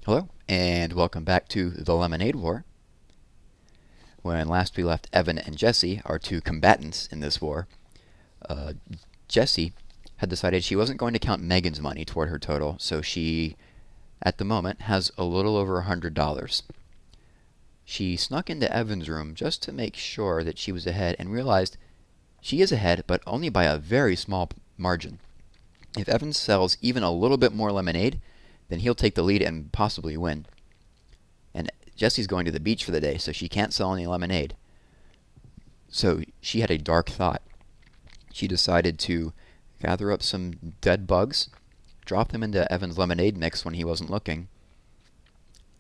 Hello, and welcome back to the Lemonade War. When last we left Evan and Jessie, our two combatants in this war, uh, Jessie had decided she wasn't going to count Megan's money toward her total, so she, at the moment, has a little over $100. She snuck into Evan's room just to make sure that she was ahead and realized she is ahead, but only by a very small margin. If Evan sells even a little bit more lemonade, then he'll take the lead and possibly win. And Jessie's going to the beach for the day, so she can't sell any lemonade. So she had a dark thought. She decided to gather up some dead bugs, drop them into Evan's lemonade mix when he wasn't looking,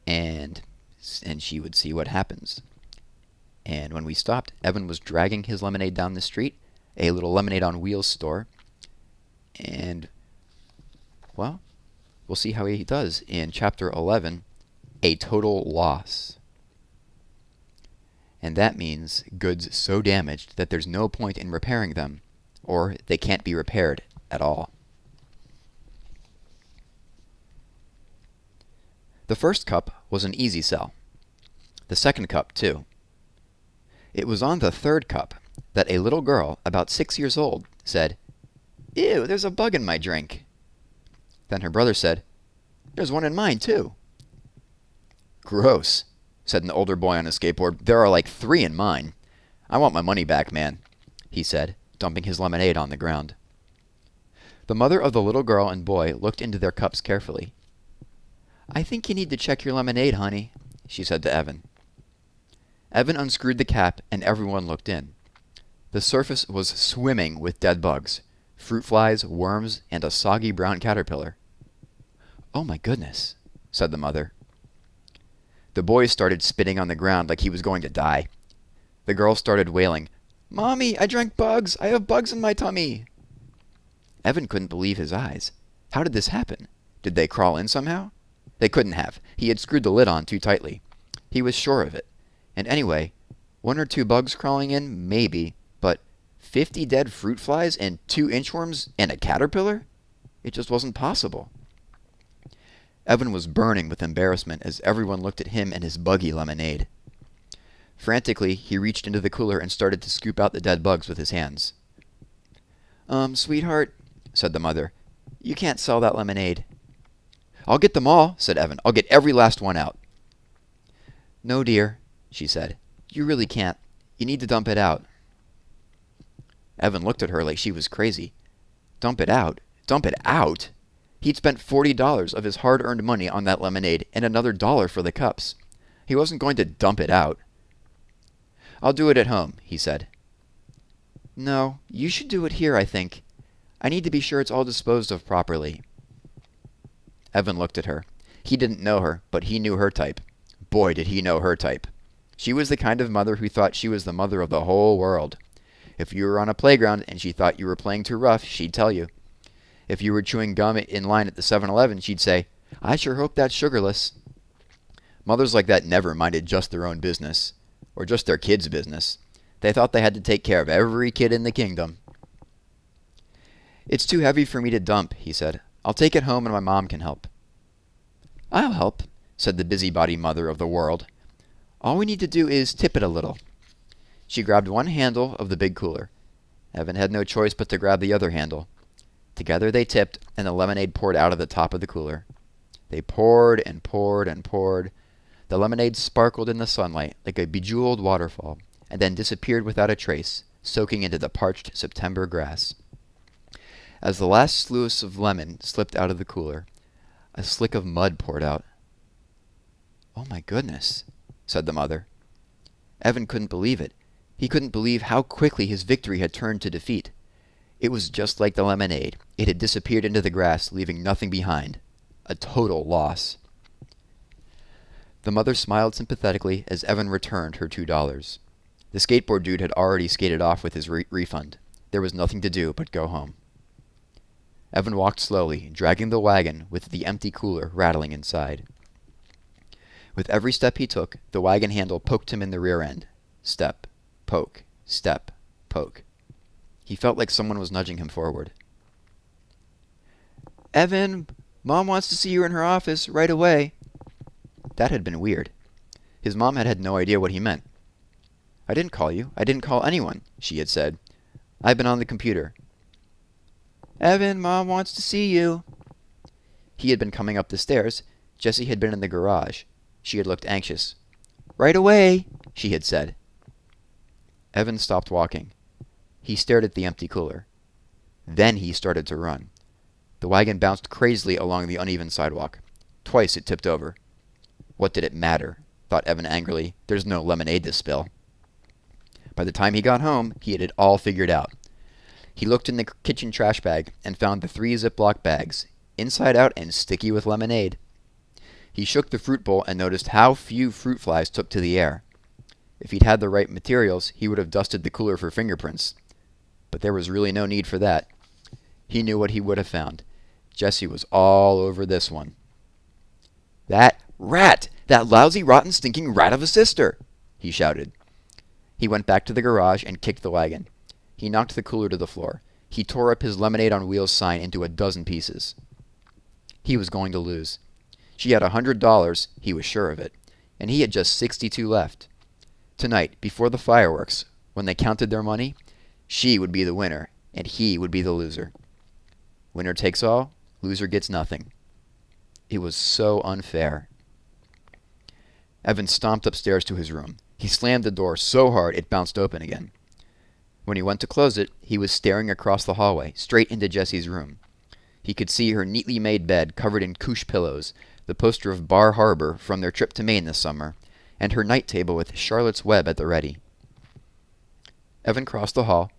and she would see what happens. And when we stopped, Evan was dragging his lemonade down the street, a little lemonade on wheels store, and, well, we'll see how he does in Chapter 11, A Total Loss. And that means goods so damaged that there's no point in repairing them, or they can't be repaired at all. The first cup was an easy sell. The second cup, too. It was on the third cup that a little girl, about 6 years old, said, "Ew, there's a bug in my drink." Then her brother said, "There's one in mine, too." "Gross," said an older boy on a skateboard. "There are like 3 in mine. I want my money back, man," he said, dumping his lemonade on the ground. The mother of the little girl and boy looked into their cups carefully. "I think you need to check your lemonade, honey," she said to Evan. Evan unscrewed the cap, and everyone looked in. The surface was swimming with dead bugs, fruit flies, worms, and a soggy brown caterpillar. "Oh my goodness," said the mother. The boy started spitting on the ground like he was going to die. The girl started wailing, "Mommy, I drank bugs! I have bugs in my tummy!" Evan couldn't believe his eyes. How did this happen? Did they crawl in somehow? They couldn't have. He had screwed the lid on too tightly. He was sure of it. And anyway, 1 or 2 bugs crawling in, maybe, but 50 dead fruit flies and 2 inchworms and a caterpillar? It just wasn't possible. Evan was burning with embarrassment as everyone looked at him and his buggy lemonade. Frantically, he reached into the cooler and started to scoop out the dead bugs with his hands. Sweetheart," said the mother, "you can't sell that lemonade." "I'll get them all," said Evan. "I'll get every last one out." "No, dear," she said. "You really can't. You need to dump it out." Evan looked at her like she was crazy. Dump it out? Dump it out? He'd spent $40 of his hard-earned money on that lemonade and another $1 for the cups. He wasn't going to dump it out. "I'll do it at home," he said. "No, you should do it here, I think. I need to be sure it's all disposed of properly." Evan looked at her. He didn't know her, but he knew her type. Boy, did he know her type. She was the kind of mother who thought she was the mother of the whole world. If you were on a playground and she thought you were playing too rough, she'd tell you. If you were chewing gum in line at the 7-Eleven, she'd say, "I sure hope that's sugarless." Mothers like that never minded just their own business, or just their kids' business. They thought they had to take care of every kid in the kingdom. "It's too heavy for me to dump," he said. "I'll take it home and my mom can help." "I'll help," said the busybody mother of the world. "All we need to do is tip it a little." She grabbed one handle of the big cooler. Evan had no choice but to grab the other handle. Together they tipped, and the lemonade poured out of the top of the cooler. They poured and poured and poured. The lemonade sparkled in the sunlight like a bejeweled waterfall, and then disappeared without a trace, soaking into the parched September grass. As the last sluice of lemon slipped out of the cooler, a slick of mud poured out. "Oh my goodness," said the mother. Evan couldn't believe it. He couldn't believe how quickly his victory had turned to defeat. It was just like the lemonade. It had disappeared into the grass, leaving nothing behind. A total loss. The mother smiled sympathetically as Evan returned her $2. The skateboard dude had already skated off with his refund. There was nothing to do but go home. Evan walked slowly, dragging the wagon with the empty cooler rattling inside. With every step he took, the wagon handle poked him in the rear end. Step, poke, step, poke. He felt like someone was nudging him forward. "Evan, Mom wants to see you in her office right away." That had been weird. His mom had had no idea what he meant. "I didn't call you. I didn't call anyone," she had said. "I've been on the computer." "Evan, Mom wants to see you." He had been coming up the stairs. Jessie had been in the garage. She had looked anxious. "Right away," she had said. Evan stopped walking. He stared at the empty cooler. Then he started to run. The wagon bounced crazily along the uneven sidewalk. Twice it tipped over. What did it matter? Thought Evan angrily. There's no lemonade to spill. By the time he got home, he had it all figured out. He looked in the kitchen trash bag and found the 3 Ziploc bags, inside out and sticky with lemonade. He shook the fruit bowl and noticed how few fruit flies took to the air. If he'd had the right materials, he would have dusted the cooler for fingerprints. But there was really no need for that. He knew what he would have found. Jessie was all over this one. "That rat! That lousy, rotten, stinking rat of a sister!" he shouted. He went back to the garage and kicked the wagon. He knocked the cooler to the floor. He tore up his Lemonade on Wheels sign into a dozen pieces. He was going to lose. She had $100, he was sure of it, and he had just 62 left. Tonight, before the fireworks, when they counted their money, she would be the winner, and he would be the loser. Winner takes all, loser gets nothing. It was so unfair. Evan stomped upstairs to his room. He slammed the door so hard it bounced open again. When he went to close it, he was staring across the hallway, straight into Jessie's room. He could see her neatly made bed covered in couche pillows, the poster of Bar Harbor from their trip to Maine this summer, and her night table with Charlotte's Web at the ready. Evan crossed the hall,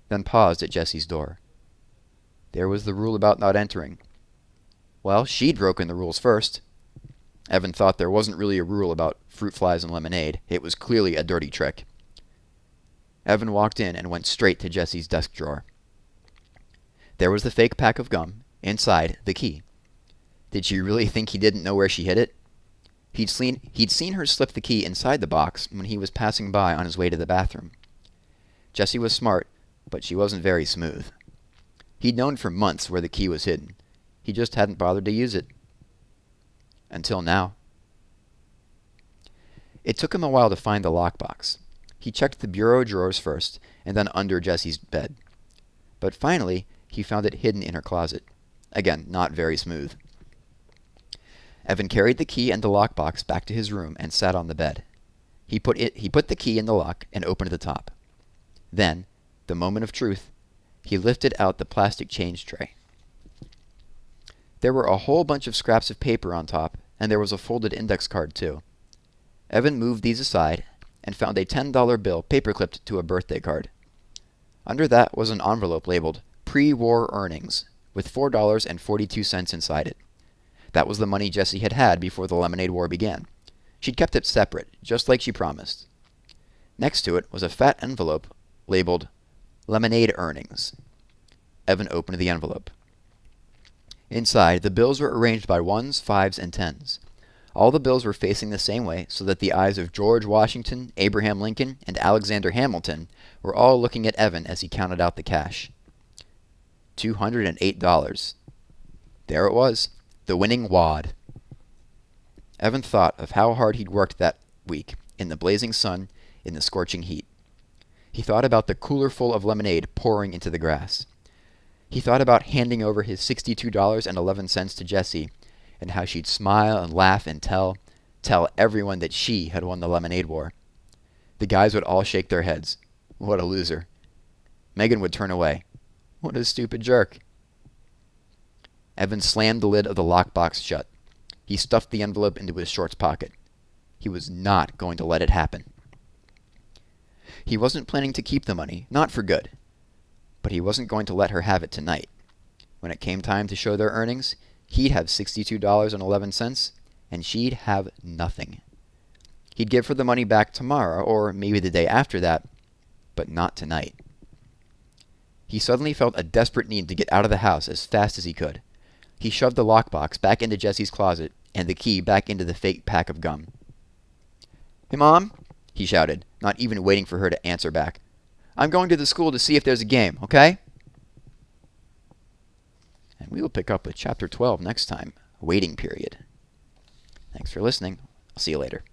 then paused at Jessie's door. There was the rule about not entering. Well, she'd broken the rules first. Evan thought there wasn't really a rule about fruit flies and lemonade. It was clearly a dirty trick. Evan walked in and went straight to Jessie's desk drawer. There was the fake pack of gum. Inside, the key. Did she really think he didn't know where she hid it? He'd seen her slip the key inside the box when he was passing by on his way to the bathroom. Jessie was smart, but she wasn't very smooth. He'd known for months where the key was hidden. He just hadn't bothered to use it. Until now. It took him a while to find the lockbox. He checked the bureau drawers first, and then under Jessie's bed. But finally, he found it hidden in her closet. Again, not very smooth. Evan carried the key and the lockbox back to his room and sat on the bed. He put the key in the lock and opened the top. Then, the moment of truth, he lifted out the plastic change tray. There were a whole bunch of scraps of paper on top, and there was a folded index card too. Evan moved these aside and found a $10 bill paperclipped to a birthday card. Under that was an envelope labeled Pre-War Earnings, with $4.42 inside it. That was the money Jessie had had before the Lemonade War began. She'd kept it separate, just like she promised. Next to it was a fat envelope labeled Lemonade Earnings. Evan opened the envelope. Inside, the bills were arranged by 1s, 5s, and 10s. All the bills were facing the same way so that the eyes of George Washington, Abraham Lincoln, and Alexander Hamilton were all looking at Evan as he counted out the cash. $208. There it was, the winning wad. Evan thought of how hard he'd worked that week, in the blazing sun, in the scorching heat. He thought about the cooler full of lemonade pouring into the grass. He thought about handing over his $62.11 to Jessie, and how she'd smile and laugh and tell everyone that she had won the Lemonade War. The guys would all shake their heads. What a loser. Megan would turn away. What a stupid jerk. Evan slammed the lid of the lockbox shut. He stuffed the envelope into his shorts pocket. He was not going to let it happen. He wasn't planning to keep the money, not for good. But he wasn't going to let her have it tonight. When it came time to show their earnings, he'd have $62.11, and she'd have nothing. He'd give her the money back tomorrow, or maybe the day after that, but not tonight. He suddenly felt a desperate need to get out of the house as fast as he could. He shoved the lockbox back into Jessie's closet, and the key back into the fake pack of gum. "Hey, Mom," he shouted, not even waiting for her to answer back. "I'm going to the school to see if there's a game, okay?" And we will pick up with Chapter 12 next time, Waiting Period. Thanks for listening. I'll see you later.